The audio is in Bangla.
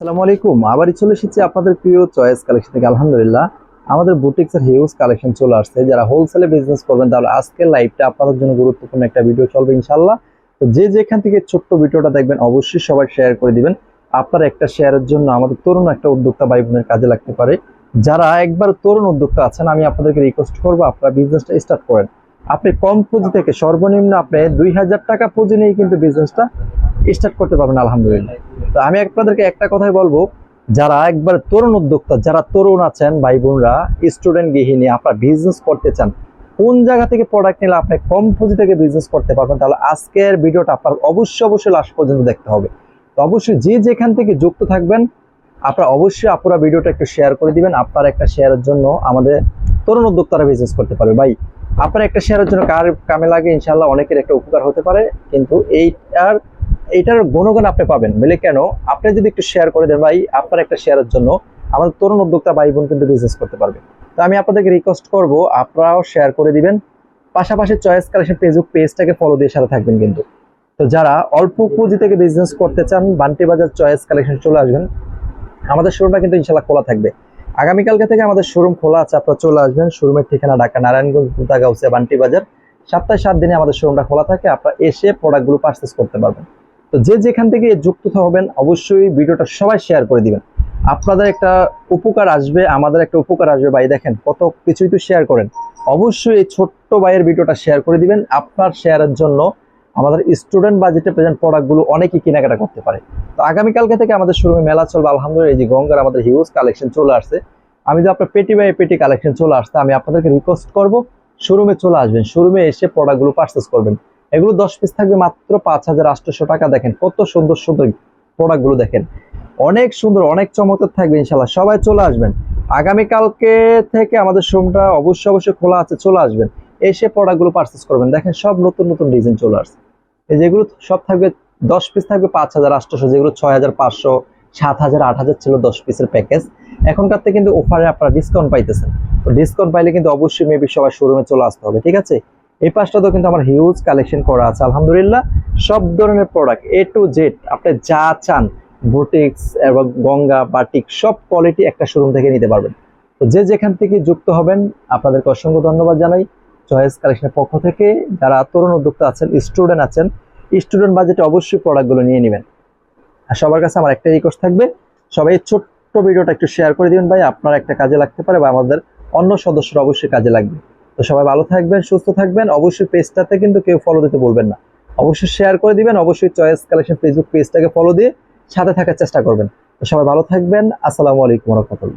আসসালামু আলাইকুম। আবারই চলে এসেছি আপনাদের প্রিয় চয়েস কালেকশন থেকে। আলহামদুলিল্লাহ, আমাদের বুটিক্সের হিউজ কালেকশন চলে আসছে। যারা হোলসেলে বিজনেস করবেন তাহলে আজকের লাইভটা আপনাদের জন্য গুরুত্বপূর্ণ একটা ভিডিও চলবে ইনশাআল্লাহ। তো যে যেখান থেকে ছোট্ট ভিডিওটা দেখবেন অবশ্যই সবাই শেয়ার করে দিবেন। আপনার একটা শেয়ারের জন্য আমাদের তরুণ একটা উদ্যোক্তা ভাই বোনের কাজে লাগতে পারে। যারা একবার তরুণ উদ্যোক্তা আছেন, আমি আপনাদেরকে রিকোয়েস্ট করবো আপনারা বিজনেসটা স্টার্ট করেন। আপনি কম পুঁজি থেকে সর্বনিম্ন আপনি 2000 টাকা পুঁজি নিয়ে কিন্তু বিজনেসটা স্টার্ট করতে পারবেন আলহামদুলিল্লাহ। তো আমি আপনাদেরকে একটা কথাই বলবো, যারা একবার তরুণ উদ্যোক্তা, যারা তরুণ আছেন ভাই বোনরা, স্টুডেন্ট গৃহিণী, আপনারা বিজনেস করতে চান, কোন জায়গা থেকে প্রোডাক্ট নিলে আপনি কম পুঁজি থেকে বিজনেস করতে পারবেন, তাহলে আজকের ভিডিওটা আপনার অবশ্যই লাস্ট পর্যন্ত দেখতে হবে। তো অবশ্যই যে যেখান থেকে যুক্ত থাকবেন আপনারা অবশ্যই আপনারা ভিডিওটা একটু শেয়ার করে দিবেন। আপনার একটা শেয়ারের জন্য আমাদের তরুণ উদ্যোক্তারা বিজনেস করতে পারবে। ভাই, আপনার একটা শেয়ারের জন্য কার কামে লাগে ইনশাআল্লাহ অনেকের একটা উপকার হতে পারে, কিন্তু এইটার গুণগান আপনি পাবেন বলে কেন, আপনি যদি একটু শেয়ার করে দেন ভাই, আপনার একটা শেয়ারের জন্য আমাদের তরুণ উদ্যোক্তা ভাই বোন কিন্তু বিজনেস করতে পারবে। তো আমি আপনাদেরকে রিকোয়েস্ট করব আপনারাও শেয়ার করে দিবেন, পাশাপাশি চয়েস কালেকশন ফেসবুক পেজটাকে ফলো দিয়ে সাথে থাকবেন কিন্তু। তো যারা অল্প পুঁজি থেকে বিজনেস করতে চান, বান্টি বাজার চয়েস কালেকশন চলে আসবেন। আমাদের শোরুমটা কিন্তু ইনশাল্লাহ খোলা থাকবে। আগামীকালকে থেকে আমাদের শোরুম খোলা আছে, আপনারা চলে আসবেন। শোরুমের ঠিকানা ঢাকা নারায়ণগঞ্জ দুতাগাউসিয়া বান্টি বাজার। সপ্তাহে 7 দিনে আমাদের শোরুমটা খোলা থাকে, আপনারা এসে প্রোডাক্টগুলো পারচেস করতে পারবেন। তো যে যেখান থেকে যুক্ত হবেন অবশ্যই ভিডিওটা সবাই শেয়ার করে দিবেন। আপনাদের একটা উপকার আসবে, আমাদের একটা উপকার আসবে। ভাই দেখেন কত কিছুই তো শেয়ার করেন। অবশ্যই এই ছোট্ট ভাইয়ের ভিডিওটা শেয়ার করে দিবেন। আপনার শেয়ারের জন্য আমাদের স্টুডেন্ট বাজেটে প্রেজেন্ট প্রোডাক্টগুলো অনেকেই কেনাকাটা করতে পারে। তো আগামীকালকে থেকে আমাদের শোরুমে মেলা চলবে আলহামদুলিল্লাহ। এই যে গঙ্গার আমাদের হিউজ কালেকশন চলে আসছে। আমি যে আপনার পেটি বাই পেটি কালেকশন চলে আসছে, আমি আপনাদেরকে রিকোয়েস্ট করব শোরুমে চলে আসবেন, শোরুমে এসে প্রোডাক্টগুলো পারচেস করবেন। এগুলো 10 পিস থাকবে মাত্র 5800 টাকা। দেখেন কত সুন্দর সুন্দর প্রোডাক্টগুলো, দেখেন অনেক সুন্দর, অনেক চমৎকার থাকবে ইনশাল্লাহ। সবাই চলে আসবেন। আগামীকালকে থেকে আমাদের শোরুমটা অবশ্যই খোলা আছে, চলে আসবেন, এসে প্রোডাক্টগুলো পারচেস করবেন। দেখেন সব নতুন নতুন ডিজাইন চলে আসছে। এই যেগুলো সব থাকবে 10 পিস থাকবে 5800, যেগুলো 6500, 7000, 8000 ছিল 10 পিসের প্যাকেজ। এখনকার থেকে কিন্তু অফারে আপনারা ডিসকাউন্ট পাইতেছেন। তো ডিসকাউন্ট পাইলে কিন্তু অবশ্যই মেবি সবাই শোরুমে চলে আসতে হবে, ঠিক আছে? এই পাশটাতেও কিন্তু আমার হিউজ কালেকশন করা আছে আলহামদুলিল্লাহ। সব ধরনের প্রোডাক্ট এ টু জেড আপনি যা চান, বুটিক্স এবং গঙ্গা বাটিক সব কোয়ালিটি একটা শোরুম থেকে নিতে পারবেন। তো যে যেখান থেকে যুক্ত হবেন আপনাদেরকে অসংখ্য ধন্যবাদ জানাই চয়েস কালেকশনের পক্ষ থেকে। যারা তরুণ উদ্যোক্তা আছেন, স্টুডেন্ট আছেন, স্টুডেন্ট বাজেটে অবশ্যই প্রোডাক্টগুলো নিয়ে নেবেন। আর সবার কাছে আমার একটা রিকোয়েস্ট থাকবে, সবাই ছোট্ট ভিডিওটা একটু শেয়ার করে দিবেন ভাই, আপনার একটা কাজে লাগতে পারে বা আমাদের অন্য সদস্যরা অবশ্যই কাজে লাগবে। তো সবাই ভালো থাকবেন, সুস্থ থাকবেন। অবশ্যই পেজটাতে কিন্তু কেউ ফলো দিতে বলবেন না, অবশ্যই শেয়ার করে দিবেন। অবশ্যই চয়েস কালেকশন ফেসবুক পেজটাকে ফলো দিয়ে সাথে থাকার চেষ্টা করবেন। তো সবাই ভালো থাকবেন। আসসালামু আলাইকুম ওয়া রাহমাতুল্লাহ।